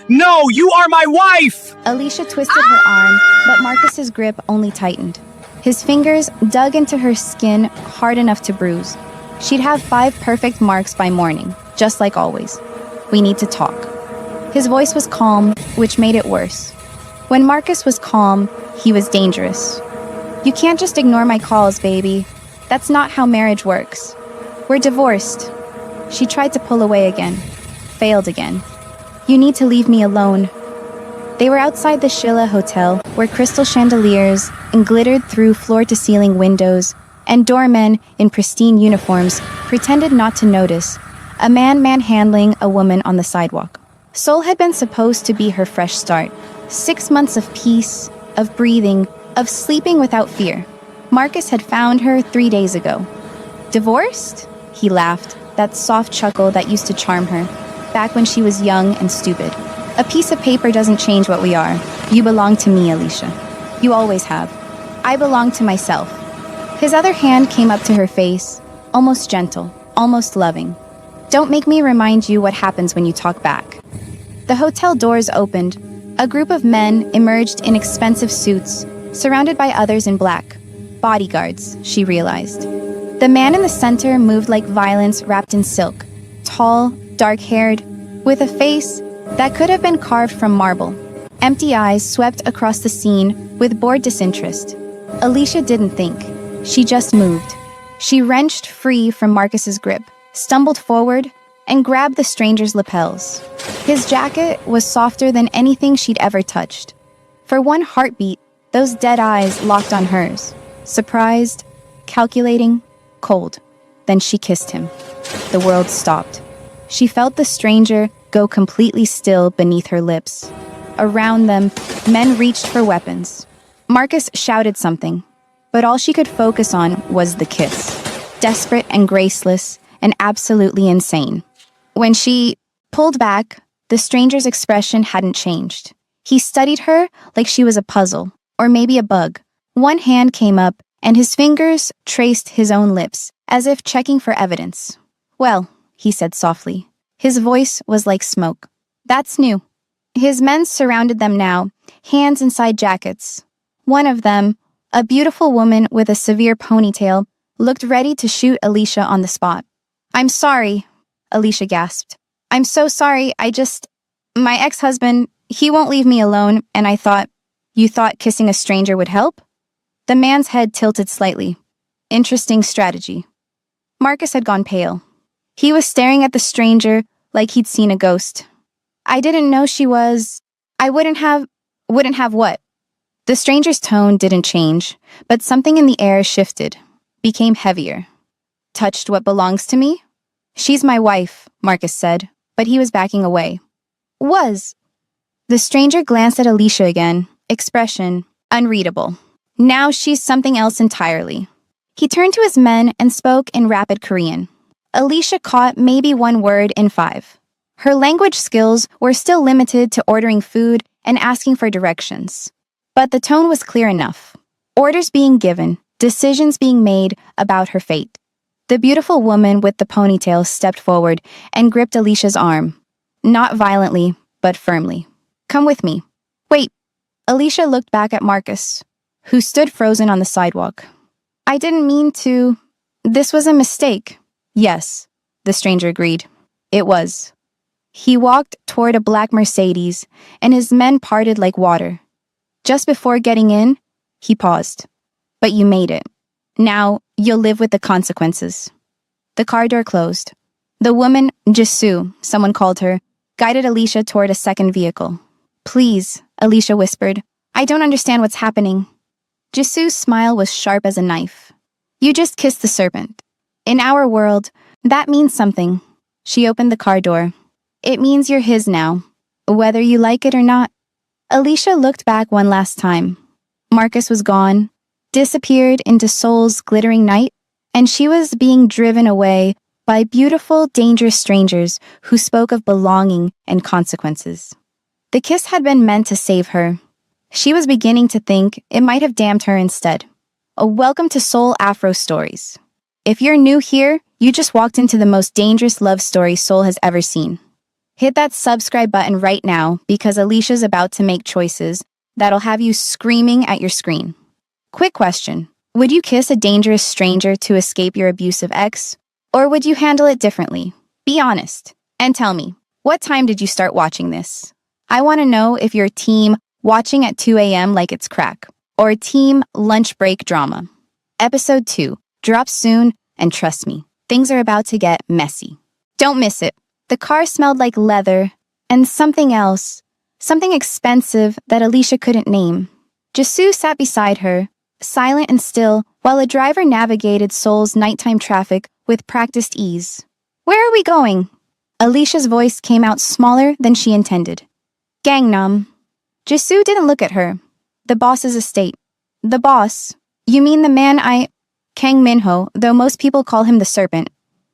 No, you are my wife! Alicia twisted her arm, but Marcus's grip only tightened. His fingers dug into her skin hard enough to bruise. She'd have 5 perfect marks by morning, just like always. We need to talk. His voice was calm, which made it worse. When Marcus was calm, he was dangerous. You can't just ignore my calls, baby. That's not how marriage works. We're divorced. She tried to pull away again. Failed again. You need to leave me alone. They were outside the Sheila Hotel, where crystal chandeliers and glittered through floor-to-ceiling windows, and doormen in pristine uniforms pretended not to notice a man manhandling a woman on the sidewalk. Seoul had been supposed to be her fresh start. 6 months of peace, of breathing, of sleeping without fear. Marcus had found her 3 days ago. Divorced? He laughed, that soft chuckle that used to charm her, back when she was young and stupid. A piece of paper doesn't change what we are. You belong to me, Alicia. You always have. I belong to myself. His other hand came up to her face, almost gentle, almost loving. Don't make me remind you what happens when you talk back. The hotel doors opened. A group of men emerged in expensive suits, surrounded by others in black. Bodyguards, she realized. The man in the center moved like violence wrapped in silk, tall, dark-haired, with a face that could have been carved from marble. Empty eyes swept across the scene with bored disinterest. Alicia didn't think. She just moved. She wrenched free from Marcus's grip, stumbled forward, and grabbed the stranger's lapels. His jacket was softer than anything she'd ever touched. For one heartbeat, those dead eyes locked on hers. Surprised, calculating, cold. Then she kissed him. The world stopped. She felt the stranger go completely still beneath her lips. Around them, men reached for weapons. Marcus shouted something, but all she could focus on was the kiss. Desperate and graceless and absolutely insane. When she pulled back, the stranger's expression hadn't changed. He studied her like she was a puzzle, or maybe a bug. One hand came up, and his fingers traced his own lips, as if checking for evidence. Well, he said softly. His voice was like smoke. That's new. His men surrounded them now, hands inside jackets. One of them, a beautiful woman with a severe ponytail, looked ready to shoot Alicia on the spot. I'm sorry, Alicia gasped. I'm so sorry, my ex-husband, he won't leave me alone, and I thought, you thought kissing a stranger would help? The man's head tilted slightly. Interesting strategy. Marcus had gone pale. He was staring at the stranger like he'd seen a ghost. I didn't know she was... I wouldn't have what? The stranger's tone didn't change, but something in the air shifted, became heavier. Touched what belongs to me? She's my wife, Marcus said, but he was backing away. Was. The stranger glanced at Alicia again, expression unreadable. Now she's something else entirely. He turned to his men and spoke in rapid Korean. Alicia caught maybe 1 word in 5. Her language skills were still limited to ordering food and asking for directions. But the tone was clear enough. Orders being given, decisions being made about her fate. The beautiful woman with the ponytail stepped forward and gripped Alicia's arm. Not violently, but firmly. Come with me. Wait. Alicia looked back at Marcus, who stood frozen on the sidewalk. I didn't mean to... This was a mistake. Yes, the stranger agreed. It was. He walked toward a black Mercedes, and his men parted like water. Just before getting in, he paused. But you made it. Now, you'll live with the consequences. The car door closed. The woman, Jisoo, someone called her, guided Alicia toward a second vehicle. Please, Alicia whispered. I don't understand what's happening. Jisoo's smile was sharp as a knife. You just kissed the serpent. In our world, that means something. She opened the car door. It means you're his now, whether you like it or not. Alicia looked back one last time. Marcus was gone, disappeared into Seoul's glittering night, and she was being driven away by beautiful, dangerous strangers who spoke of belonging and consequences. The kiss had been meant to save her. She was beginning to think it might have damned her instead. A welcome to Seoul Afro Stories. If you're new here, you just walked into the most dangerous love story Seoul has ever seen. Hit that subscribe button right now because Alicia's about to make choices that'll have you screaming at your screen. Quick question. Would you kiss a dangerous stranger to escape your abusive ex? Or would you handle it differently? Be honest. And tell me, what time did you start watching this? I want to know if you're team watching at 2 a.m. like it's crack, or team lunch break drama. Episode 2 drops soon, and trust me, things are about to get messy. Don't miss it. The car smelled like leather and something else, something expensive that Alicia couldn't name. Jisoo sat beside her, silent and still, while a driver navigated Seoul's nighttime traffic with practiced ease. Where are we going? Alicia's voice came out smaller than she intended. Gangnam. Jisoo didn't look at her. The boss's estate. The boss? You mean the man Kang Minho, though most people call him the serpent.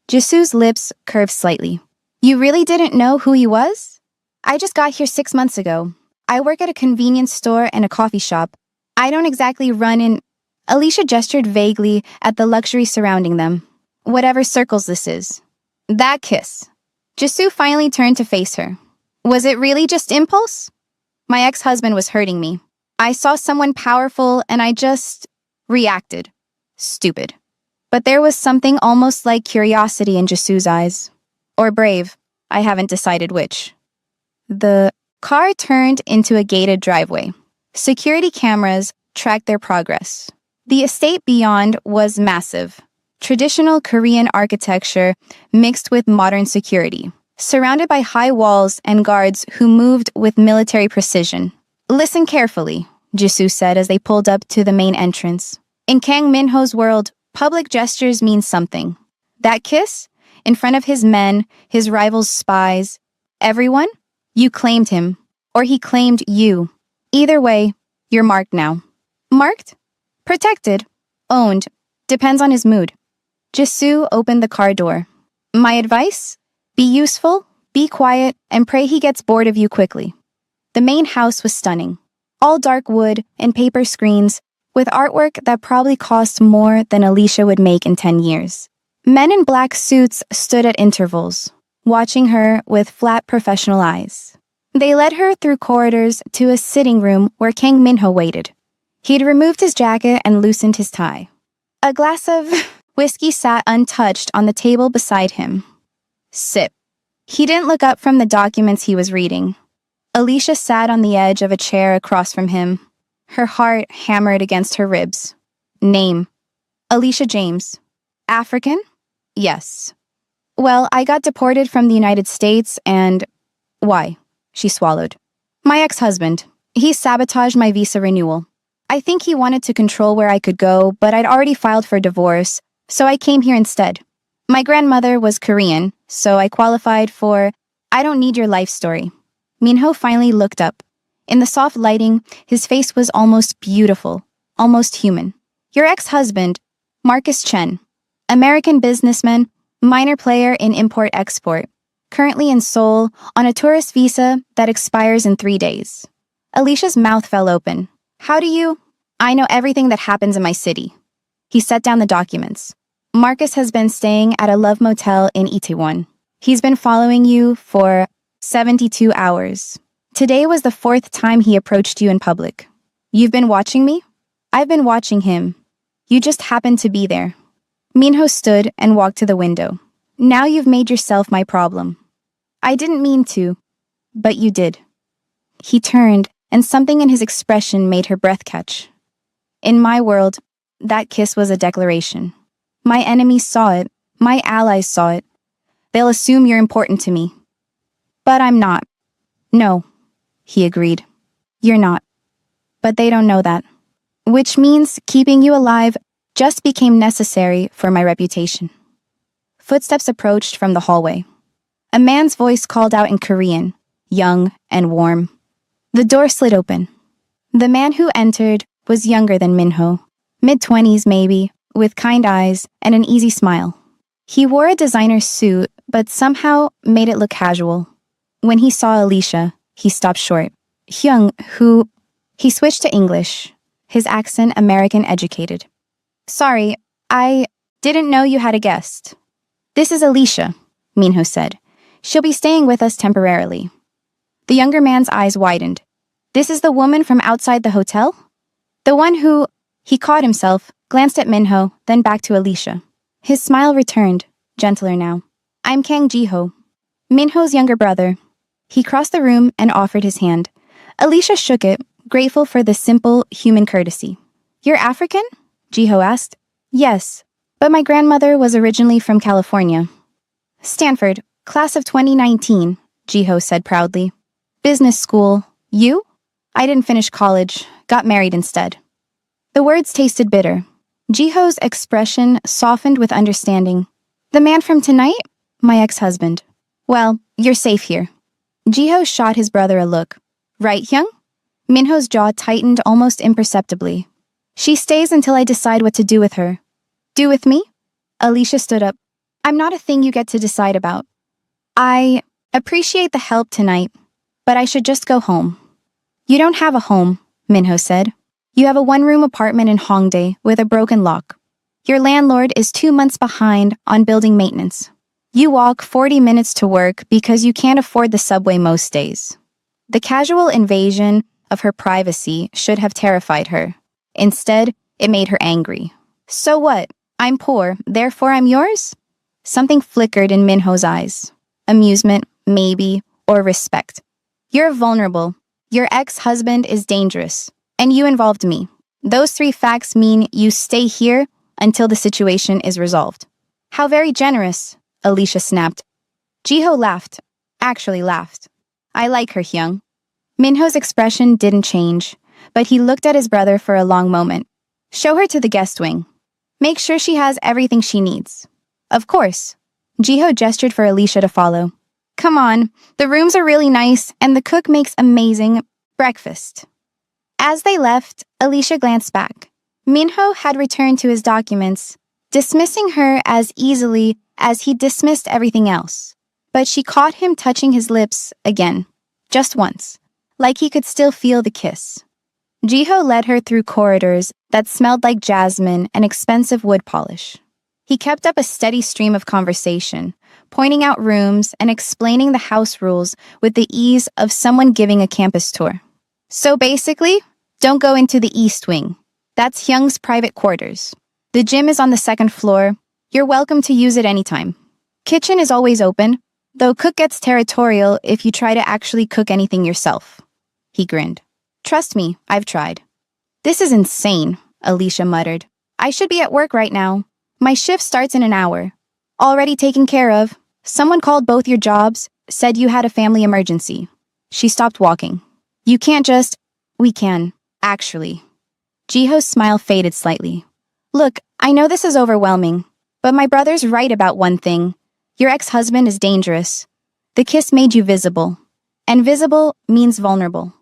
Jisoo's lips curved slightly. You really didn't know who he was? I just got here 6 months ago. I work at a convenience store and a coffee shop. I don't exactly run in... Alicia gestured vaguely at the luxury surrounding them. Whatever circles this is. That kiss. Jisoo finally turned to face her. Was it really just impulse? My ex-husband was hurting me. I saw someone powerful and I just reacted. Stupid. But there was something almost like curiosity in Jisoo's eyes. Or brave. I haven't decided which. The car turned into a gated driveway. Security cameras tracked their progress. The estate beyond was massive. Traditional Korean architecture mixed with modern security, surrounded by high walls and guards who moved with military precision. Listen carefully, Jisoo said as they pulled up to the main entrance. In Kang Minho's world, public gestures mean something. That kiss? In front of his men, his rivals' spies, everyone? You claimed him. Or he claimed you. Either way, you're marked now. Marked? Protected. Owned. Depends on his mood. Jisoo opened the car door. My advice? Be useful, be quiet, and pray he gets bored of you quickly. The main house was stunning. All dark wood and paper screens, with artwork that probably cost more than Alicia would make in 10 years. Men in black suits stood at intervals, watching her with flat professional eyes. They led her through corridors to a sitting room where Kang Minho waited. He'd removed his jacket and loosened his tie. A glass of whiskey sat untouched on the table beside him. Sip. He didn't look up from the documents he was reading. Alicia sat on the edge of a chair across from him. Her heart hammered against her ribs. Name. Alicia James. African? Yes. Well, I got deported from the United States and... Why? She swallowed. My ex-husband. He sabotaged my visa renewal. I think he wanted to control where I could go, but I'd already filed for divorce, so I came here instead. My grandmother was Korean, so I qualified for... I don't need your life story. Minho finally looked up. In the soft lighting, his face was almost beautiful, almost human. Your ex-husband, Marcus Chen, American businessman, minor player in import-export, currently in Seoul on a tourist visa that expires in 3 days. Alicia's mouth fell open. How do you... I know everything that happens in my city. He set down the documents. Marcus has been staying at a love motel in Itaewon. He's been following you for 72 hours. Today was the 4th time he approached you in public. You've been watching me? I've been watching him. You just happened to be there. Minho stood and walked to the window. Now you've made yourself my problem. I didn't mean to, but you did. He turned, and something in his expression made her breath catch. In my world, that kiss was a declaration. My enemies saw it. My allies saw it. They'll assume you're important to me. But I'm not. No, he agreed. You're not. But they don't know that. Which means keeping you alive just became necessary for my reputation. Footsteps approached from the hallway. A man's voice called out in Korean, young and warm. The door slid open. The man who entered was younger than Minho, mid-20s maybe, with kind eyes and an easy smile. He wore a designer suit, but somehow made it look casual. When he saw Alicia, he stopped short. Hyung, who... He switched to English, his accent American educated. Sorry, I didn't know you had a guest. This is Alicia, Minho said. She'll be staying with us temporarily. The younger man's eyes widened. This is the woman from outside the hotel? The one who... He caught himself, glanced at Minho, then back to Alicia. His smile returned, gentler now. I'm Kang Jiho, Minho's younger brother. He crossed the room and offered his hand. Alicia shook it, grateful for the simple human courtesy. You're African? Jiho asked. Yes, but my grandmother was originally from California. Stanford, class of 2019, Jiho said proudly. Business school. You? I didn't finish college, got married instead. The words tasted bitter. Jiho's expression softened with understanding. The man from tonight? My ex-husband. Well, you're safe here. Jiho shot his brother a look. Right, Hyung? Minho's jaw tightened almost imperceptibly. She stays until I decide what to do with her. Do with me? Alicia stood up. I'm not a thing you get to decide about. I appreciate the help tonight, but I should just go home. You don't have a home, Minho said. You have a one-room apartment in Hongdae with a broken lock. Your landlord is 2 months behind on building maintenance. You walk 40 minutes to work because you can't afford the subway most days. The casual invasion of her privacy should have terrified her. Instead, it made her angry. So what? I'm poor, therefore I'm yours? Something flickered in Minho's eyes. Amusement, maybe, or respect. You're vulnerable. Your ex-husband is dangerous. And you involved me. Those 3 facts mean you stay here until the situation is resolved. How very generous, Alicia snapped. Jiho laughed. Actually laughed. I like her, Hyung. Minho's expression didn't change, but he looked at his brother for a long moment. Show her to the guest wing. Make sure she has everything she needs. Of course. Jiho gestured for Alicia to follow. Come on, the rooms are really nice and the cook makes amazing breakfast. As they left, Alicia glanced back. Minho had returned to his documents, dismissing her as easily as he dismissed everything else. But she caught him touching his lips again, just once, like he could still feel the kiss. Jiho led her through corridors that smelled like jasmine and expensive wood polish. He kept up a steady stream of conversation, pointing out rooms and explaining the house rules with the ease of someone giving a campus tour. So basically, don't go into the East Wing. That's Hyung's private quarters. The gym is on the 2nd floor. You're welcome to use it anytime. Kitchen is always open, though cook gets territorial if you try to actually cook anything yourself. He grinned. Trust me, I've tried. This is insane, Alicia muttered. I should be at work right now. My shift starts in an hour. Already taken care of. Someone called both your jobs, said you had a family emergency. She stopped walking. You can't just... We can, actually. Jiho's smile faded slightly. Look, I know this is overwhelming, but my brother's right about one thing. Your ex-husband is dangerous. The kiss made you visible. And visible means vulnerable.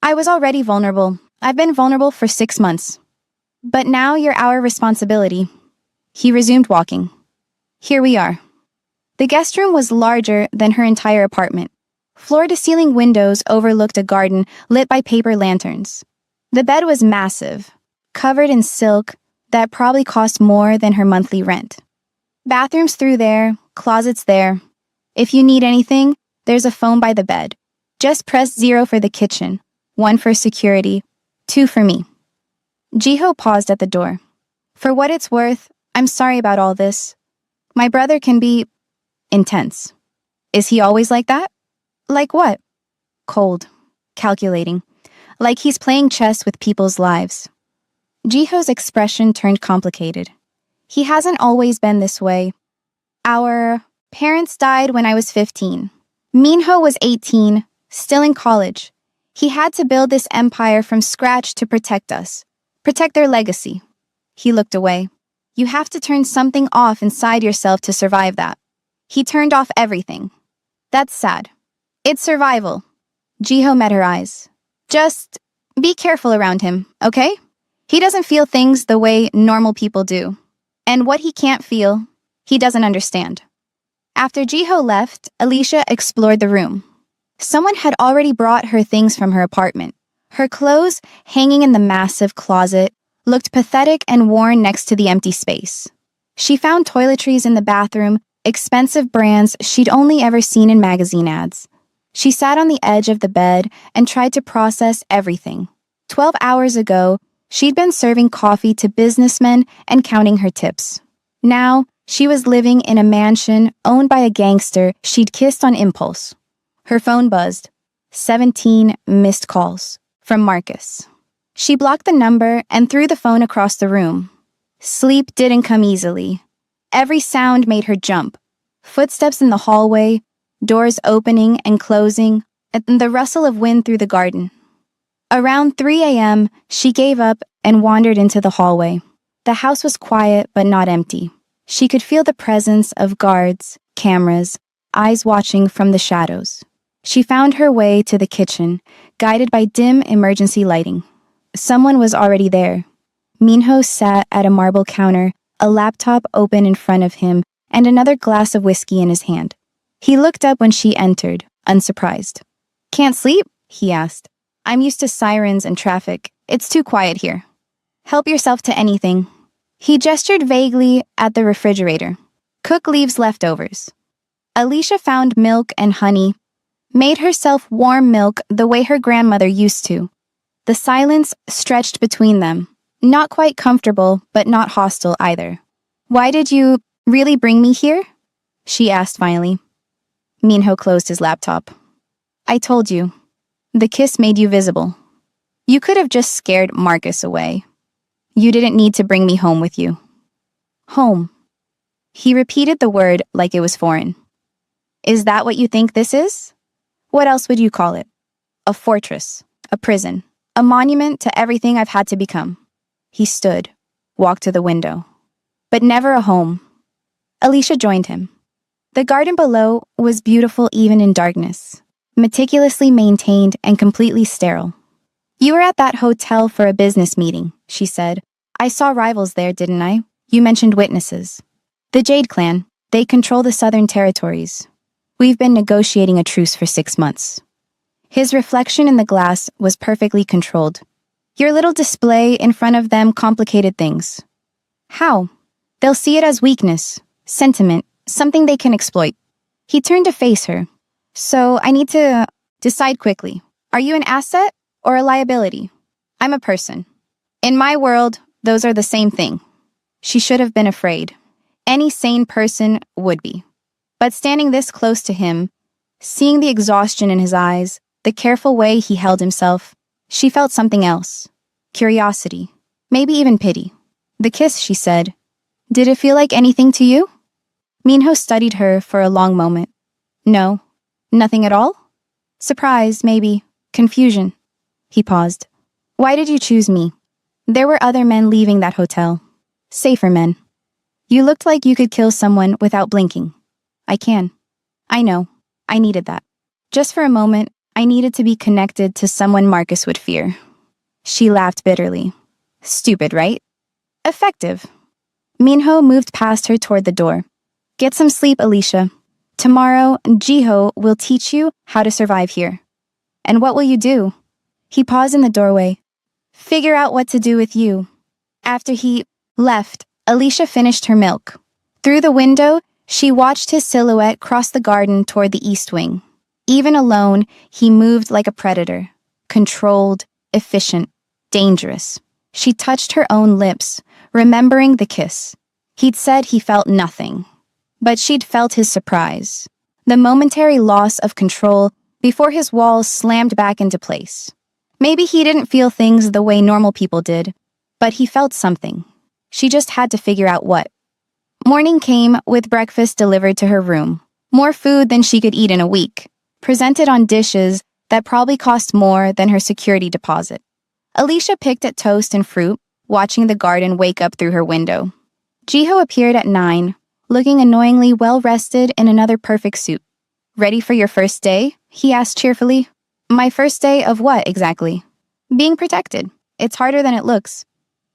I was already vulnerable. I've been vulnerable for 6 months. But now you're our responsibility. He resumed walking. Here we are. The guest room was larger than her entire apartment. Floor-to-ceiling windows overlooked a garden lit by paper lanterns. The bed was massive, covered in silk that probably cost more than her monthly rent. Bathrooms through there, closets there. If you need anything, there's a phone by the bed. Just press 0 for the kitchen, 1 for security, 2 for me. Jiho paused at the door. For what it's worth, I'm sorry about all this. My brother can be intense. Is he always like that? Like what? Cold, calculating, like he's playing chess with people's lives. Jiho's expression turned complicated. He hasn't always been this way. Our parents died when I was 15. Minho was 18, still in college. He had to build this empire from scratch to protect us, protect their legacy. He looked away. You have to turn something off inside yourself to survive that. He turned off everything. That's sad. It's survival. Jiho met her eyes. Just be careful around him, okay? He doesn't feel things the way normal people do. And what he can't feel, he doesn't understand. After Jiho left, Alicia explored the room. Someone had already brought her things from her apartment. Her clothes, hanging in the massive closet, looked pathetic and worn next to the empty space. She found toiletries in the bathroom expensive brands she'd only ever seen in magazine ads. She sat on the edge of the bed and tried to process everything. 12 hours ago, she'd been serving coffee to businessmen and counting her tips. Now, she was living in a mansion owned by a gangster she'd kissed on impulse. Her phone buzzed. 17 missed calls from Marcus. She blocked the number and threw the phone across the room. Sleep didn't come easily. Every sound made her jump. Footsteps in the hallway, doors opening and closing, and the rustle of wind through the garden. Around 3 a.m., she gave up and wandered into the hallway. The house was quiet but not empty. She could feel the presence of guards, cameras, eyes watching from the shadows. She found her way to the kitchen, guided by dim emergency lighting. Someone was already there. Minho sat at a marble counter, a laptop open in front of him, and another glass of whiskey in his hand. He looked up when she entered, unsurprised. "Can't sleep?" he asked. "I'm used to sirens and traffic. It's too quiet here." "Help yourself to anything." He gestured vaguely at the refrigerator. "Cook leaves leftovers." Alicia found milk and honey, made herself warm milk the way her grandmother used to. The silence stretched between them, not quite comfortable, but not hostile either. "Why did you really bring me here?" she asked finally. Minho closed his laptop. "I told you. The kiss made you visible. You could have just scared Marcus away. You didn't need to bring me home with you." "Home." He repeated the word like it was foreign. "Is that what you think this is? What else would you call it? A fortress, a prison, a monument to everything I've had to become." He stood, walked to the window. "But never a home." Alicia joined him. The garden below was beautiful even in darkness, meticulously maintained and completely sterile. "You were at that hotel for a business meeting," she said. "I saw rivals there, didn't I? You mentioned witnesses. The Jade Clan, they control the southern territories. We've been negotiating a truce for 6 months." His reflection in the glass was perfectly controlled. "Your little display in front of them complicated things." "How?" "They'll see it as weakness, sentiment, something they can exploit." He turned to face her. "So I need to decide quickly. Are you an asset or a liability?" "I'm a person. In my world, those are the same thing." She should have been afraid. Any sane person would be. But standing this close to him, seeing the exhaustion in his eyes, the careful way he held himself, she felt something else. Curiosity. Maybe even pity. "The kiss," she said. "Did it feel like anything to you?" Minho studied her for a long moment. "No. Nothing at all?" "Surprise, maybe. Confusion." He paused. "Why did you choose me? There were other men leaving that hotel. Safer men. You looked like you could kill someone without blinking." "I can." "I know. I needed that. Just for a moment, I needed to be connected to someone Marcus would fear." She laughed bitterly. "Stupid, right?" "Effective." Minho moved past her toward the door. "Get some sleep, Alicia. Tomorrow, Jiho will teach you how to survive here." "And what will you do?" He paused in the doorway. "Figure out what to do with you." After he left, Alicia finished her milk. Through the window, she watched his silhouette cross the garden toward the east wing. Even alone, he moved like a predator. Controlled, efficient, dangerous. She touched her own lips, remembering the kiss. He'd said he felt nothing. But she'd felt his surprise. The momentary loss of control before his walls slammed back into place. Maybe he didn't feel things the way normal people did, but he felt something. She just had to figure out what. Morning came with breakfast delivered to her room. More food than she could eat in a week, presented on dishes that probably cost more than her security deposit. Alicia picked at toast and fruit, watching the garden wake up through her window. Jiho appeared at 9, looking annoyingly well-rested in another perfect suit. "Ready for your first day?" he asked cheerfully. "My first day of what, exactly?" "Being protected. It's harder than it looks."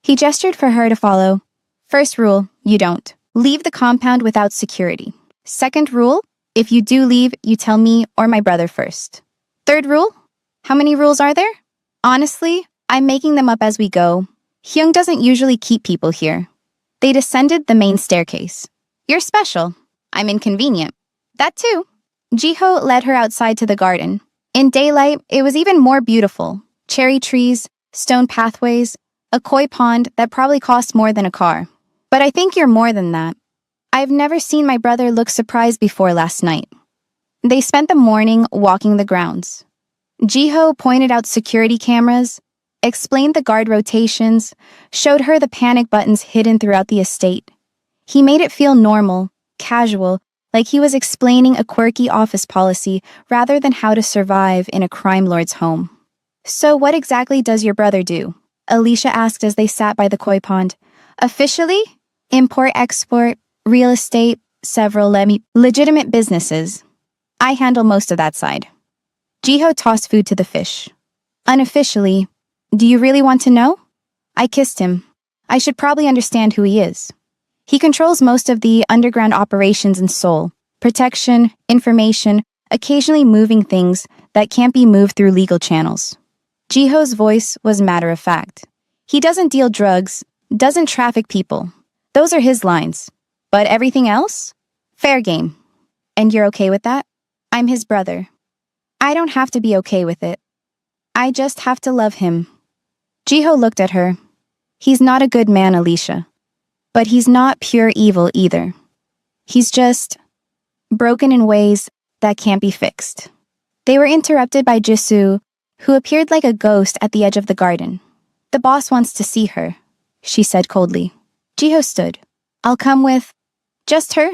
He gestured for her to follow. "First rule, you don't. Leave the compound without security. Second rule, if you do leave, you tell me or my brother first. Third rule? How many rules are there? Honestly, I'm making them up as we go. Hyung doesn't usually keep people here." They descended the main staircase. "You're special. I'm inconvenient. That too. Jiho led her outside to the garden. In daylight, it was even more beautiful. Cherry trees, stone pathways, a koi pond that probably cost more than a car. But I think you're more than that. I've never seen my brother look surprised before last night. They spent the morning walking the grounds. Jiho pointed out security cameras, explained the guard rotations, showed her the panic buttons hidden throughout the estate. He made it feel normal, casual, like he was explaining a quirky office policy rather than how to survive in a crime lord's home. So what exactly does your brother do? Alicia asked as they sat by the koi pond. Officially, import-export, real estate, several legitimate businesses. I handle most of that side. Jiho tossed food to the fish. Unofficially, do you really want to know? I kissed him. I should probably understand who he is. He controls most of the underground operations in Seoul. Protection, information, occasionally moving things that can't be moved through legal channels. Jiho's voice was matter-of-fact. He doesn't deal drugs, doesn't traffic people. Those are his lines. But everything else? Fair game. And you're okay with that? I'm his brother. I don't have to be okay with it. I just have to love him. Jiho looked at her. He's not a good man, Alicia. But he's not pure evil either. He's just broken in ways that can't be fixed. They were interrupted by Jisoo, who appeared like a ghost at the edge of the garden. The boss wants to see her, she said coldly. Jiho stood. I'll come with just her.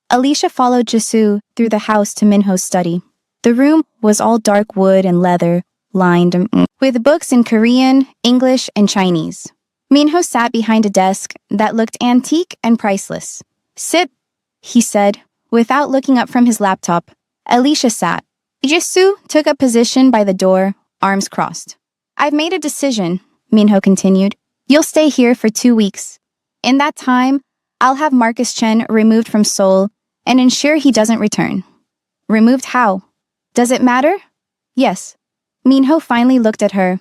Alicia followed Jisoo through the house to Minho's study. The room was all dark wood and leather, lined with books in Korean, English, and Chinese. Minho sat behind a desk that looked antique and priceless. Sit, he said, without looking up from his laptop. Alicia sat. Jisoo took a position by the door, arms crossed. I've made a decision, Minho continued. You'll stay here for 2 weeks. In that time, I'll have Marcus Chen removed from Seoul and ensure he doesn't return. Removed how? Does it matter? Yes. Minho finally looked at her.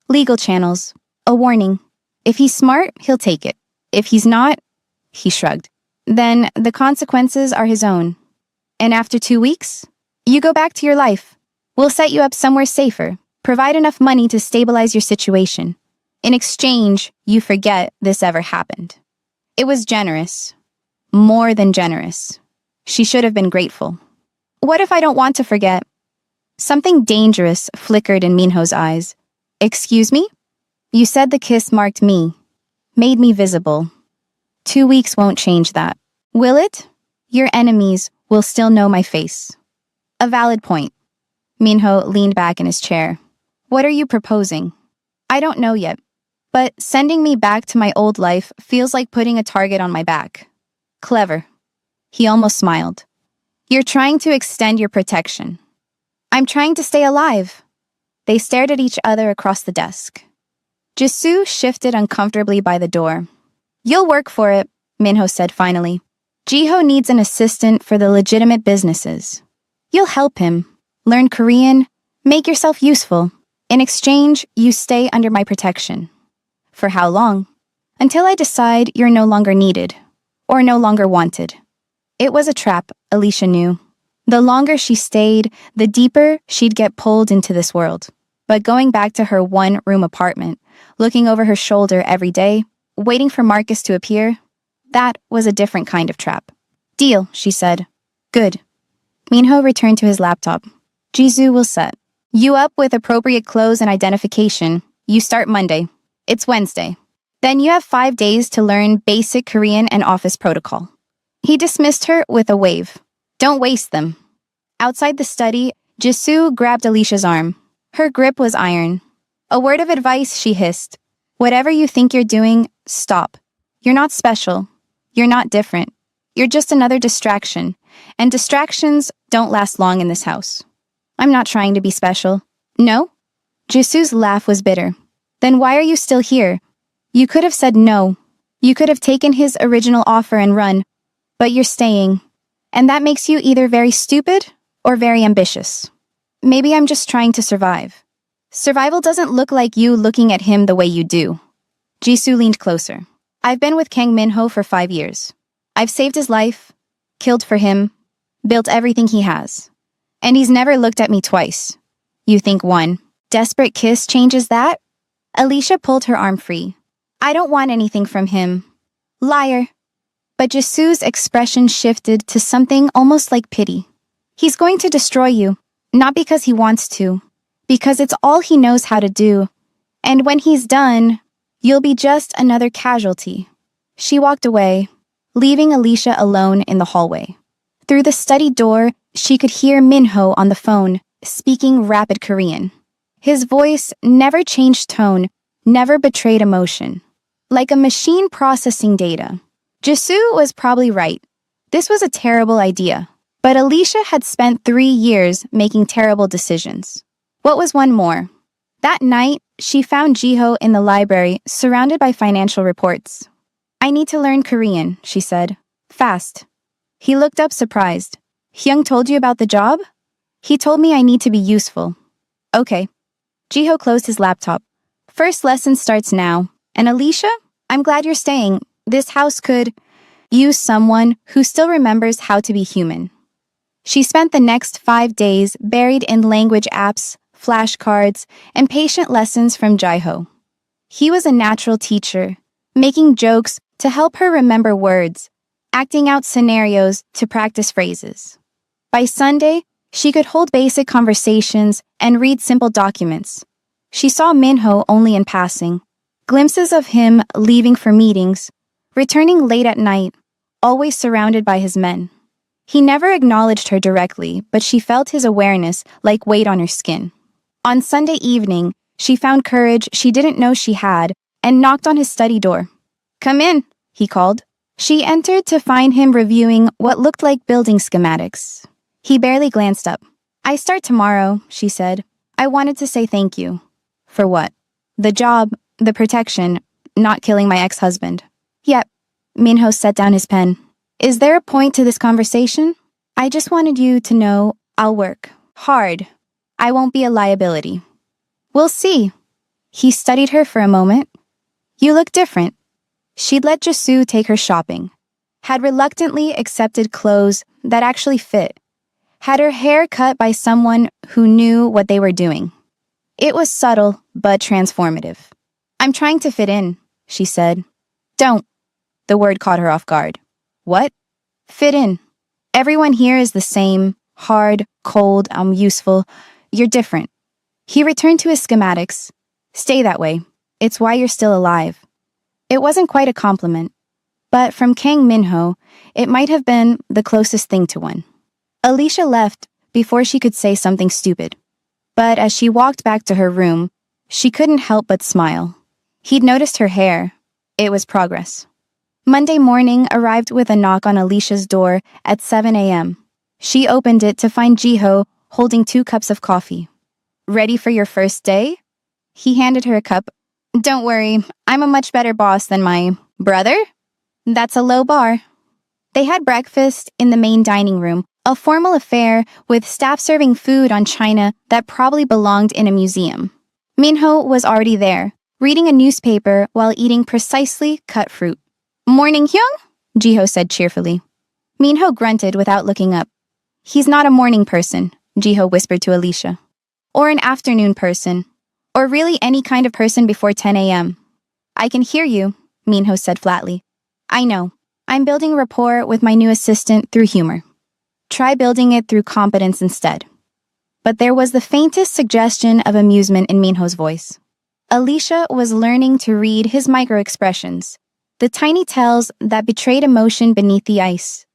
Legal channels. A warning. If he's smart, he'll take it. If he's not, he shrugged. Then the consequences are his own. And after 2 weeks, you go back to your life. We'll set you up somewhere safer. Provide enough money to stabilize your situation. In exchange, you forget this ever happened. It was generous. More than generous. She should have been grateful. What if I don't want to forget? Something dangerous flickered in Minho's eyes. Excuse me? You said the kiss marked me, made me visible. 2 weeks won't change that. Will it? Your enemies will still know my face. A valid point. Minho leaned back in his chair. What are you proposing? I don't know yet, but sending me back to my old life feels like putting a target on my back. Clever. He almost smiled. You're trying to extend your protection. I'm trying to stay alive. They stared at each other across the desk. Jisoo shifted uncomfortably by the door. You'll work for it, Minho said finally. Jiho needs an assistant for the legitimate businesses. You'll help him, learn Korean, make yourself useful. In exchange, you stay under my protection. For how long? Until I decide you're no longer needed, or no longer wanted. It was a trap, Alicia knew. The longer she stayed, the deeper she'd get pulled into this world. But going back to her one-room apartment, looking over her shoulder every day, waiting for Marcus to appear, that was a different kind of trap. Deal, she said. Good. Minho returned to his laptop. Jisoo will set. You up with appropriate clothes and identification. You start Monday. It's Wednesday. Then you have 5 days to learn basic Korean and office protocol. He dismissed her with a wave. Don't waste them. Outside the study, Jisoo grabbed Alicia's arm. Her grip was iron. A word of advice, she hissed. Whatever you think you're doing, stop. You're not special. You're not different. You're just another distraction. And distractions don't last long in this house. I'm not trying to be special. No? Jisoo's laugh was bitter. Then why are you still here? You could have said no. You could have taken his original offer and run. But you're staying. And that makes you either very stupid or very ambitious. Maybe I'm just trying to survive. Survival doesn't look like you looking at him the way you do. Jisoo leaned closer. I've been with Kang Minho for 5 years. I've saved his life, killed for him, built everything he has. And he's never looked at me twice. You think one desperate kiss changes that? Alicia pulled her arm free. I don't want anything from him. Liar. But Jesu's expression shifted to something almost like pity. He's going to destroy you, not because he wants to, because it's all he knows how to do. And when he's done, you'll be just another casualty. She walked away, leaving Alicia alone in the hallway. Through the study door, she could hear Minho on the phone, speaking rapid Korean. His voice never changed tone, never betrayed emotion. Like a machine processing data. Jesu was probably right. This was a terrible idea. But Alicia had spent 3 years making terrible decisions. What was one more? That night, she found Jiho in the library, surrounded by financial reports. I need to learn Korean, she said. Fast. He looked up surprised. Hyung told you about the job? He told me I need to be useful. Okay. Jiho closed his laptop. First lesson starts now. And Alicia, I'm glad you're staying. This house could use someone who still remembers how to be human. She spent the next 5 days buried in language apps, flashcards, and patient lessons from Jiho. He was a natural teacher, making jokes to help her remember words, acting out scenarios to practice phrases. By Sunday, she could hold basic conversations and read simple documents. She saw Minho only in passing, glimpses of him leaving for meetings, returning late at night, always surrounded by his men. He never acknowledged her directly, but she felt his awareness like weight on her skin. On Sunday evening, she found courage she didn't know she had and knocked on his study door. Come in, he called. She entered to find him reviewing what looked like building schematics. He barely glanced up. I start tomorrow, she said. I wanted to say thank you. For what? The job, the protection, not killing my ex-husband. Yep. Minho set down his pen. Is there a point to this conversation? I just wanted you to know I'll work hard. I won't be a liability. We'll see. He studied her for a moment. You look different. She'd let Jesu take her shopping. Had reluctantly accepted clothes that actually fit. Had her hair cut by someone who knew what they were doing. It was subtle, but transformative. I'm trying to fit in, she said. Don't. The word caught her off guard. What? Fit in. Everyone here is the same. Hard, cold, useful. You're different. He returned to his schematics. Stay that way. It's why you're still alive. It wasn't quite a compliment, but from Kang Minho, it might have been the closest thing to one. Alicia left before she could say something stupid. But as she walked back to her room, she couldn't help but smile. He'd noticed her hair. It was progress. Monday morning arrived with a knock on Alicia's door at 7 a.m. She opened it to find Jiho holding 2 cups of coffee. Ready for your first day? He handed her a cup. Don't worry, I'm a much better boss than my brother. That's a low bar. They had breakfast in the main dining room, a formal affair with staff serving food on china that probably belonged in a museum. Minho was already there, reading a newspaper while eating precisely cut fruit. Morning, Hyung? Jiho said cheerfully. Minho grunted without looking up. He's not a morning person, Jiho whispered to Alicia. Or an afternoon person. Or really any kind of person before 10 a.m. I can hear you, Minho said flatly. I know. I'm building rapport with my new assistant through humor. Try building it through competence instead. But there was the faintest suggestion of amusement in Minho's voice. Alicia was learning to read his micro-expressions, the tiny tells that betrayed emotion beneath the ice.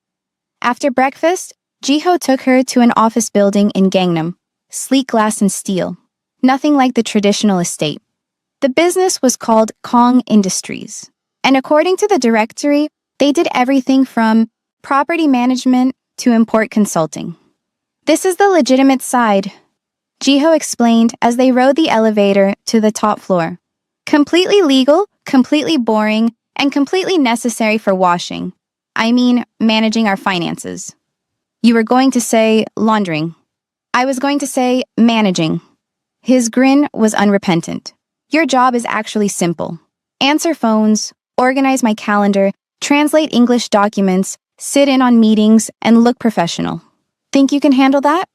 After breakfast, Jiho took her to an office building in Gangnam, sleek glass and steel, nothing like the traditional estate. The business was called Kong Industries, and according to the directory, they did everything from property management to import consulting. This is the legitimate side, Jiho explained as they rode the elevator to the top floor. Completely legal, completely boring, and completely necessary for washing. I mean, managing our finances. You were going to say laundering. I was going to say managing. His grin was unrepentant. Your job is actually simple. Answer phones, organize my calendar, translate English documents, sit in on meetings, and look professional. Think you can handle that?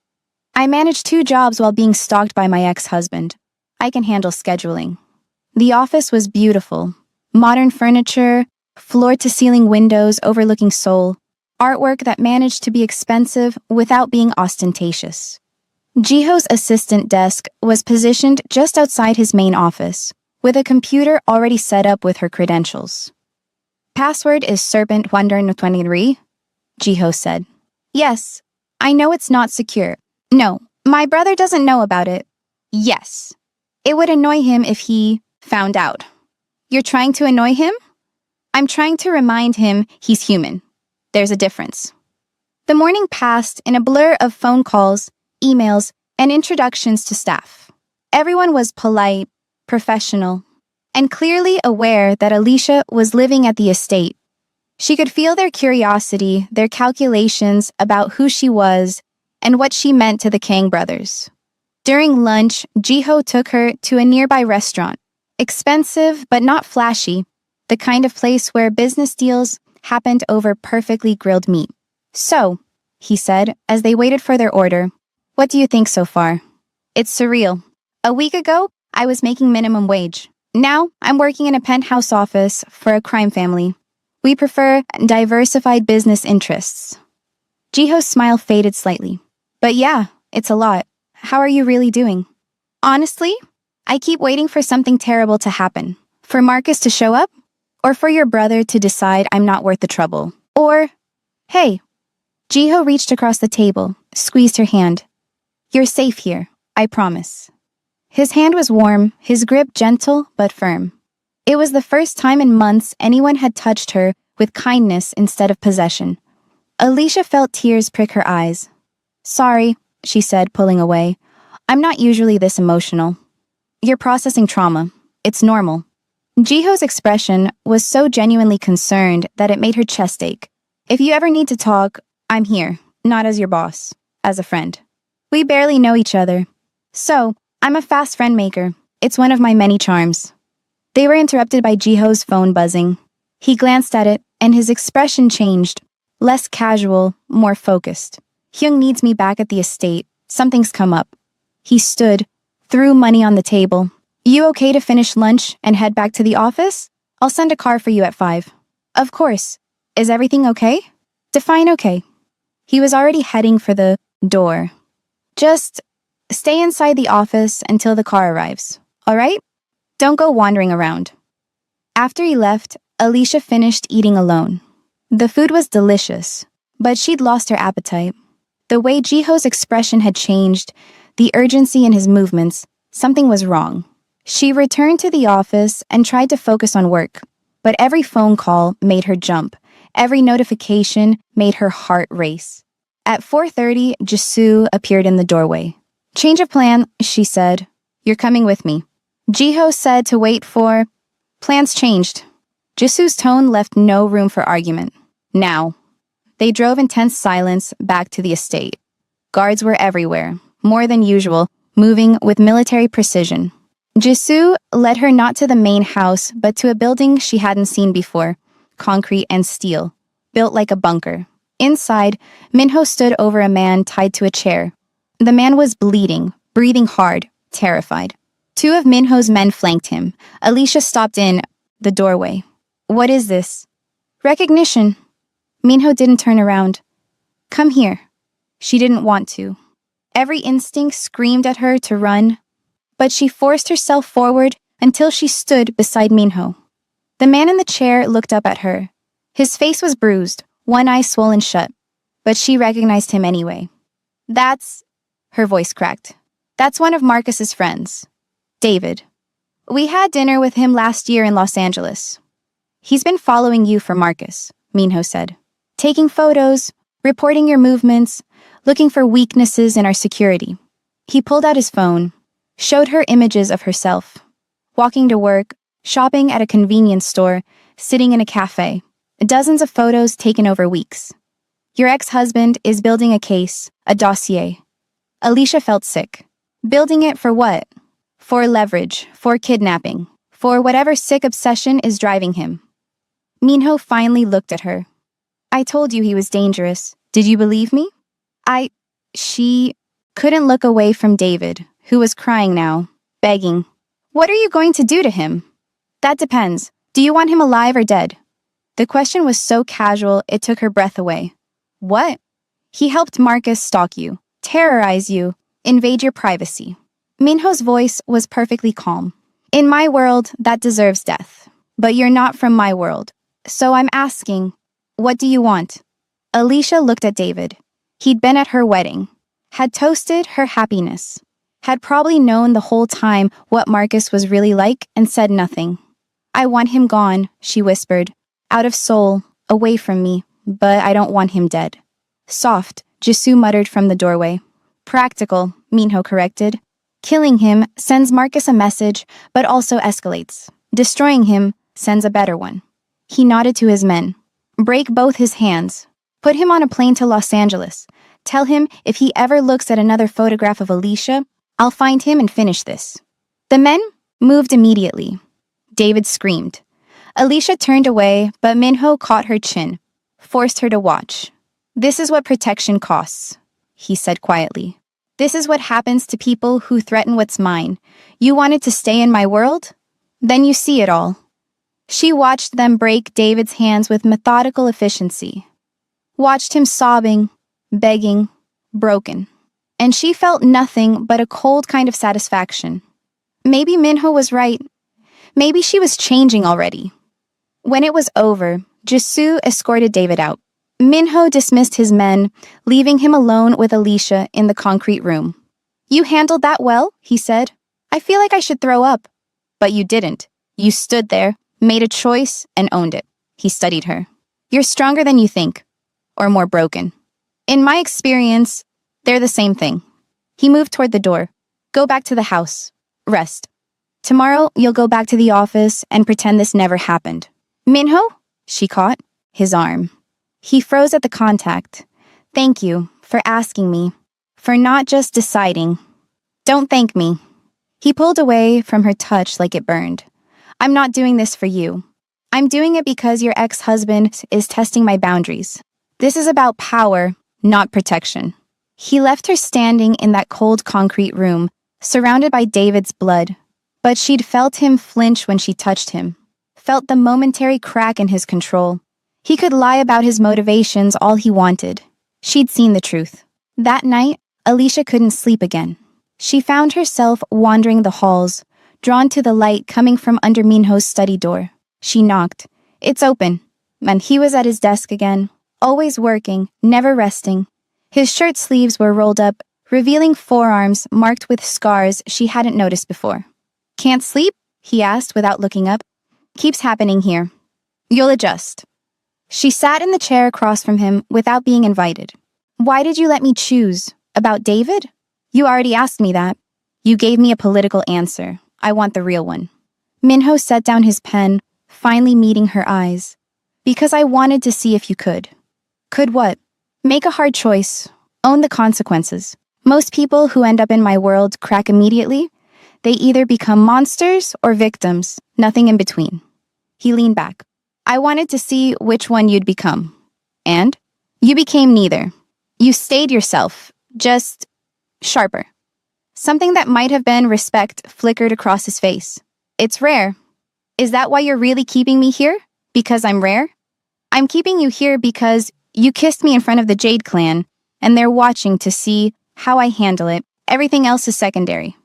I manage 2 jobs while being stalked by my ex-husband. I can handle scheduling. The office was beautiful. Modern furniture, floor-to-ceiling windows overlooking Seoul, artwork that managed to be expensive without being ostentatious. Jiho's assistant desk was positioned just outside his main office, with a computer already set up with her credentials. Password is Serpent 123, Jiho said. Yes, I know it's not secure. No, my brother doesn't know about it. Yes. It would annoy him if he found out. You're trying to annoy him? I'm trying to remind him he's human. There's a difference. The morning passed in a blur of phone calls, emails, and introductions to staff. Everyone was polite, professional, and clearly aware that Alicia was living at the estate. She could feel their curiosity, their calculations about who she was and what she meant to the Kang brothers. During lunch, Jiho took her to a nearby restaurant. Expensive, but not flashy, the kind of place where business deals happened over perfectly grilled meat. So, he said, as they waited for their order, what do you think so far? It's surreal. A week ago, I was making minimum wage. Now, I'm working in a penthouse office for a crime family. We prefer diversified business interests. Jiho's smile faded slightly. But yeah, it's a lot. How are you really doing? Honestly, I keep waiting for something terrible to happen. For Marcus to show up? Or for your brother to decide I'm not worth the trouble. Or, hey. Jiho reached across the table, squeezed her hand. You're safe here, I promise. His hand was warm, his grip gentle but firm. It was the first time in months anyone had touched her with kindness instead of possession. Alicia felt tears prick her eyes. Sorry, she said, pulling away. I'm not usually this emotional. You're processing trauma. It's normal. Jiho's expression was so genuinely concerned that it made her chest ache. If you ever need to talk, I'm here, not as your boss, as a friend. We barely know each other. So, I'm a fast friend maker. It's one of my many charms. They were interrupted by Jiho's phone buzzing. He glanced at it, and his expression changed. Less casual, more focused. Hyung needs me back at the estate. Something's come up. He stood, threw money on the table. You okay to finish lunch and head back to the office? I'll send a car for you at 5. Of course. Is everything okay? Define okay. He was already heading for the door. Just stay inside the office until the car arrives, all right? Don't go wandering around. After he left, Alicia finished eating alone. The food was delicious, but she'd lost her appetite. The way Jiho's expression had changed, the urgency in his movements, something was wrong. She returned to the office and tried to focus on work, but every phone call made her jump. Every notification made her heart race. At 4:30, Jisoo appeared in the doorway. Change of plan, she said. You're coming with me. Jiho said to wait for... Plans changed. Jisoo's tone left no room for argument. Now. They drove in tense silence back to the estate. Guards were everywhere, more than usual, moving with military precision. Jisoo led her not to the main house, but to a building she hadn't seen before, concrete and steel, built like a bunker. Inside, Minho stood over a man tied to a chair. The man was bleeding, breathing hard, terrified. 2 of Minho's men flanked him. Alicia stopped in the doorway. What is this? Recognition. Minho didn't turn around. Come here. She didn't want to. Every instinct screamed at her to run, but she forced herself forward until she stood beside Minho. The man in the chair looked up at her. His face was bruised, one eye swollen shut, but she recognized him anyway. That's... Her voice cracked. That's one of Marcus's friends. David. We had dinner with him last year in Los Angeles. He's been following you for Marcus, Minho said. Taking photos, reporting your movements, looking for weaknesses in our security. He pulled out his phone, showed her images of herself, walking to work, shopping at a convenience store, sitting in a cafe. Dozens of photos taken over weeks. Your ex-husband is building a case, a dossier. Alicia felt sick. Building it for what? For leverage, for kidnapping, for whatever sick obsession is driving him. Minho finally looked at her. I told you he was dangerous. Did you believe me? She couldn't look away from David, who was crying now, begging. What are you going to do to him? That depends. Do you want him alive or dead? The question was so casual, it took her breath away. What? He helped Marcus stalk you, terrorize you, invade your privacy. Minho's voice was perfectly calm. In my world, that deserves death. But you're not from my world. So I'm asking, what do you want? Alicia looked at David. He'd been at her wedding, had toasted her happiness, had probably known the whole time what Marcus was really like and said nothing. I want him gone, she whispered, out of soul, away from me, but I don't want him dead. Soft, Jisoo muttered from the doorway. Practical, Minho corrected. Killing him sends Marcus a message, but also escalates. Destroying him sends a better one. He nodded to his men. Break both his hands. Put him on a plane to Los Angeles. Tell him if he ever looks at another photograph of Alicia, I'll find him and finish this. The men moved immediately. David screamed. Alicia turned away, but Minho caught her chin, forced her to watch. This is what protection costs, he said quietly. This is what happens to people who threaten what's mine. You wanted to stay in my world? Then you see it all. She watched them break David's hands with methodical efficiency. Watched him sobbing, begging, broken. And she felt nothing but a cold kind of satisfaction. Maybe Minho was right. Maybe she was changing already. When it was over, Jisoo escorted David out. Minho dismissed his men, leaving him alone with Alicia in the concrete room. You handled that well, he said. I feel like I should throw up. But you didn't. You stood there, made a choice, and owned it. He studied her. You're stronger than you think. Or more broken. In my experience, they're the same thing. He moved toward the door. Go back to the house. Rest. Tomorrow, you'll go back to the office and pretend this never happened. Minho? She caught his arm. He froze at the contact. Thank you for asking me, for not just deciding. Don't thank me. He pulled away from her touch like it burned. I'm not doing this for you. I'm doing it because your ex-husband is testing my boundaries. This is about power, not protection. He left her standing in that cold concrete room, surrounded by David's blood. But she'd felt him flinch when she touched him, felt the momentary crack in his control. He could lie about his motivations all he wanted. She'd seen the truth. That night, Alicia couldn't sleep again. She found herself wandering the halls, drawn to the light coming from under Minho's study door. She knocked. It's open. And he was at his desk again, always working, never resting. His shirt sleeves were rolled up, revealing forearms marked with scars she hadn't noticed before. Can't sleep? He asked without looking up. Keeps happening here. You'll adjust. She sat in the chair across from him without being invited. Why did you let me choose? About David? You already asked me that. You gave me a political answer. I want the real one. Minho set down his pen, finally meeting her eyes. Because I wanted to see if you could. Could what? Make a hard choice. Own the consequences. Most people who end up in my world crack immediately. They either become monsters or victims, nothing in between. He leaned back. I wanted to see which one you'd become. And? You became neither. You stayed yourself, just sharper. Something that might have been respect flickered across his face. It's rare. Is that why you're really keeping me here? Because I'm rare? I'm keeping you here because you kissed me in front of the Jade clan, and they're watching to see how I handle it. Everything else is secondary.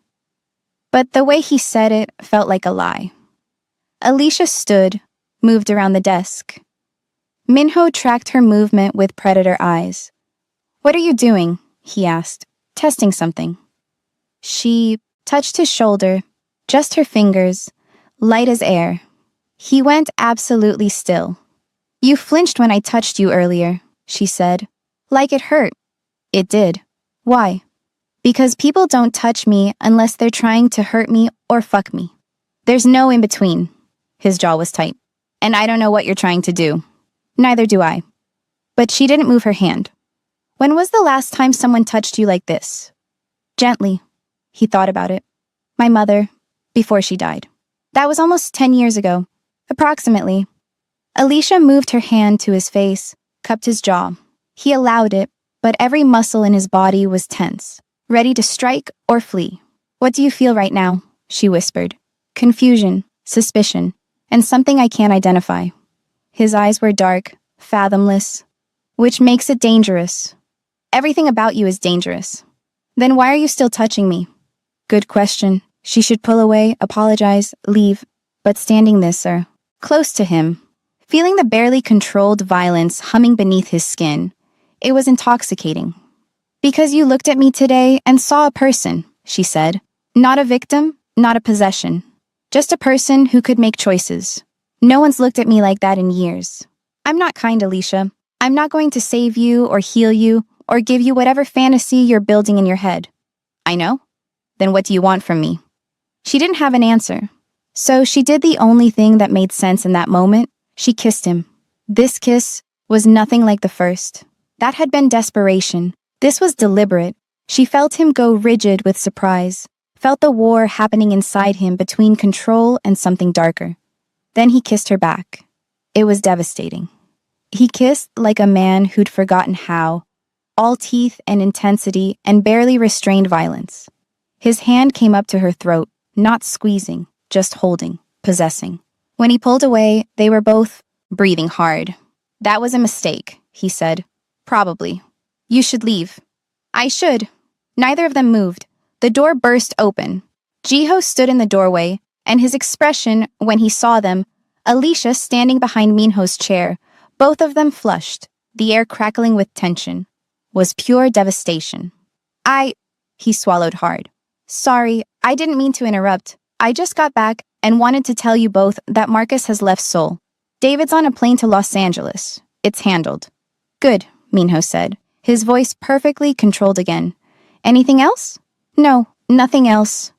But the way he said it felt like a lie. Alicia stood, moved around the desk. Minho tracked her movement with predator eyes. What are you doing? He asked, testing something. She touched his shoulder, just her fingers, light as air. He went absolutely still. You flinched when I touched you earlier, she said. Like it hurt. It did. Why? Because people don't touch me unless they're trying to hurt me or fuck me. There's no in between. His jaw was tight. And I don't know what you're trying to do. Neither do I. But she didn't move her hand. When was the last time someone touched you like this? Gently. He thought about it. My mother, before she died. That was almost 10 years ago. Approximately. Alicia moved her hand to his face, cupped his jaw. He allowed it, but every muscle in his body was tense, ready to strike or flee. "What do you feel right now?" she whispered. "Confusion, suspicion, and something I can't identify." His eyes were dark, fathomless, which makes it dangerous. "Everything about you is dangerous." "Then why are you still touching me?" "Good question." She should pull away, apologize, leave, but standing there, close to him, feeling the barely controlled violence humming beneath his skin, it was intoxicating. "Because you looked at me today and saw a person," she said. "Not a victim, not a possession. Just a person who could make choices. No one's looked at me like that in years. I'm not kind, Alicia. I'm not going to save you or heal you or give you whatever fantasy you're building in your head." "I know. Then what do you want from me?" She didn't have an answer. So she did the only thing that made sense in that moment. She kissed him. This kiss was nothing like the first. That had been desperation. This was deliberate. She felt him go rigid with surprise, felt the war happening inside him between control and something darker. Then he kissed her back. It was devastating. He kissed like a man who'd forgotten how, all teeth and intensity and barely restrained violence. His hand came up to her throat, not squeezing, just holding, possessing. When he pulled away, they were both breathing hard. "That was a mistake," he said. "Probably. You should leave." "I should." Neither of them moved. The door burst open. Jiho stood in the doorway, and his expression when he saw them, Alicia standing behind Minho's chair, both of them flushed, the air crackling with tension, was pure devastation. He swallowed hard. "Sorry, I didn't mean to interrupt. I just got back and wanted to tell you both that Marcus has left Seoul. David's on a plane to Los Angeles. It's handled." "Good," Minho said, his voice perfectly controlled again. "Anything else?" "No, nothing else."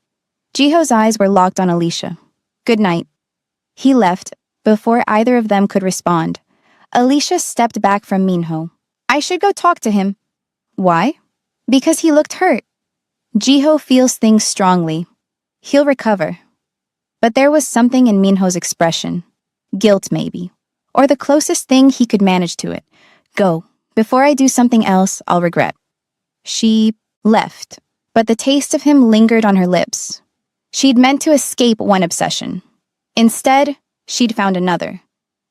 Jiho's eyes were locked on Alicia. "Good night." He left, before either of them could respond. Alicia stepped back from Minho. "I should go talk to him." "Why?" "Because he looked hurt." Jiho feels things strongly. He'll recover. But there was something in Minho's expression. Guilt, maybe. Or the closest thing he could manage to it. "Go. Before I do something else, I'll regret." She left, but the taste of him lingered on her lips. She'd meant to escape one obsession. Instead, she'd found another.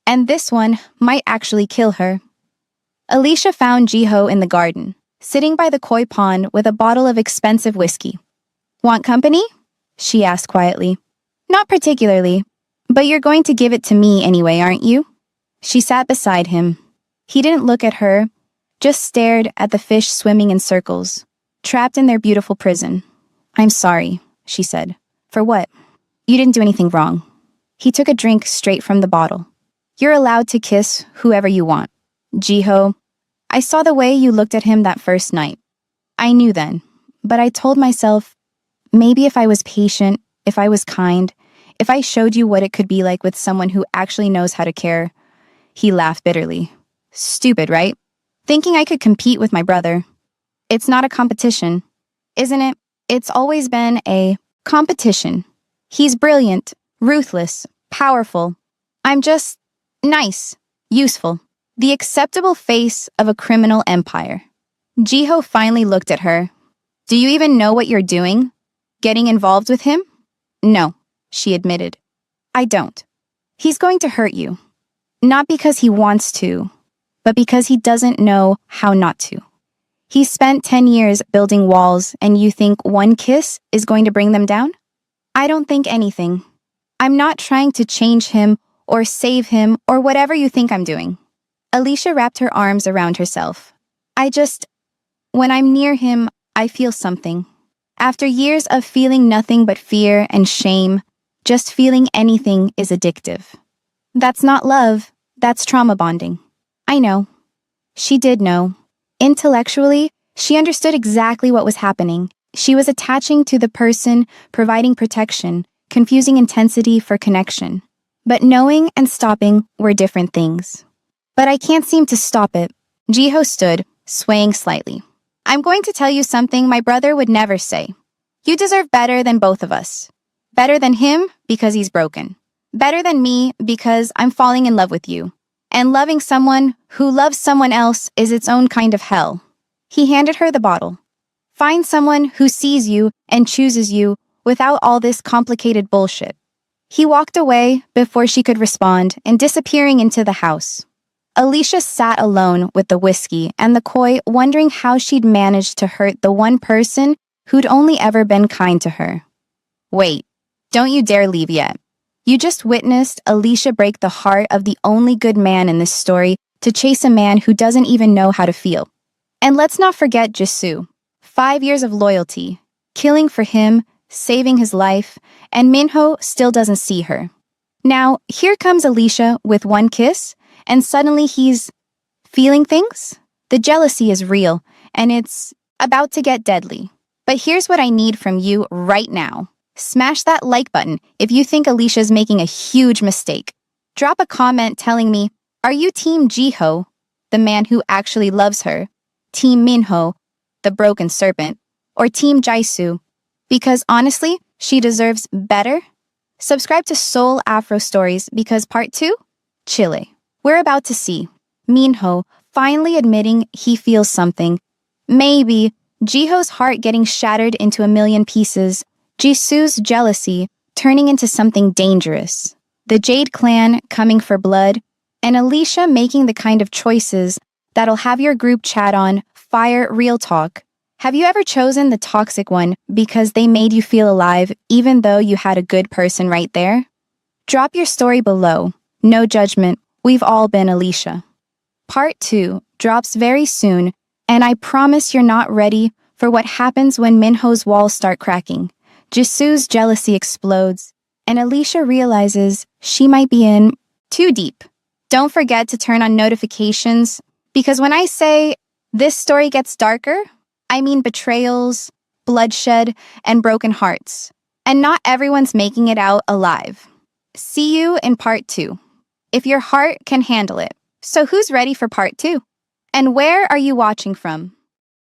And this one might actually kill her. Alicia found Jiho in the garden, sitting by the koi pond with a bottle of expensive whiskey. "Want company?" she asked quietly. "Not particularly, but you're going to give it to me anyway, aren't you?" She sat beside him. He didn't look at her, just stared at the fish swimming in circles, trapped in their beautiful prison. "I'm sorry," she said. "For what?" "You didn't do anything wrong." He took a drink straight from the bottle. "You're allowed to kiss whoever you want. Jiho, I saw the way you looked at him that first night. I knew then, but I told myself, maybe if I was patient, if I was kind, if I showed you what it could be like with someone who actually knows how to care." He laughed bitterly. "Stupid, right? Thinking I could compete with my brother. It's not a competition, isn't it? It's always been a competition. He's brilliant, ruthless, powerful. I'm just nice, useful. The acceptable face of a criminal empire." Jiho finally looked at her. "Do you even know what you're doing? Getting involved with him?" "No," she admitted. "I don't. He's going to hurt you. Not because he wants to, but because he doesn't know how not to. He spent 10 years building walls, and you think one kiss is going to bring them down? I don't think anything. I'm not trying to change him or save him or whatever you think I'm doing." Alicia wrapped her arms around herself. When I'm near him, I feel something. After years of feeling nothing but fear and shame, just feeling anything is addictive. That's not love, that's trauma bonding. I know." She did know. Intellectually, she understood exactly what was happening. She was attaching to the person, providing protection, confusing intensity for connection. But knowing and stopping were different things. "But I can't seem to stop it." Jiho stood, swaying slightly. "I'm going to tell you something my brother would never say. You deserve better than both of us. Better than him because he's broken. Better than me because I'm falling in love with you. And loving someone who loves someone else is its own kind of hell. He handed her the bottle. Find someone who sees you and chooses you without all this complicated bullshit. He walked away before she could respond and disappearing into the house. Alicia sat alone with the whiskey and the koi, wondering how she'd managed to hurt the one person who'd only ever been kind to her. Wait, don't you dare leave yet. You just witnessed Alicia break the heart of the only good man in this story to chase a man who doesn't even know how to feel. And let's not forget Jisoo. 5 years of loyalty, killing for him, saving his life, and Minho still doesn't see her. Now, here comes Alicia with one kiss, and suddenly he's feeling things? The jealousy is real, and it's about to get deadly. But here's what I need from you right now. Smash that like button if you think Alicia's making a huge mistake. Drop a comment telling me, are you Team Jiho, the man who actually loves her, Team Minho, the broken serpent, or Team Jisoo? Because honestly, she deserves better. Subscribe to Soul Afro Stories because part 2, Chile. We're about to see Minho finally admitting he feels something. Maybe Jiho's heart getting shattered into a million pieces, Jisoo's jealousy turning into something dangerous, the Jade clan coming for blood, and Alicia making the kind of choices that'll have your group chat on fire real talk. Have you ever chosen the toxic one because they made you feel alive even though you had a good person right there? Drop your story below. No judgment. We've all been Alicia. Part 2 drops very soon, and I promise you're not ready for what happens when Minho's walls start cracking. Jisoo's jealousy explodes, and Alicia realizes she might be in too deep. Don't forget to turn on notifications, because when I say this story gets darker, I mean betrayals, bloodshed, and broken hearts. And not everyone's making it out alive. See you in part 2. If your heart can handle it. So who's ready for part 2? And where are you watching from?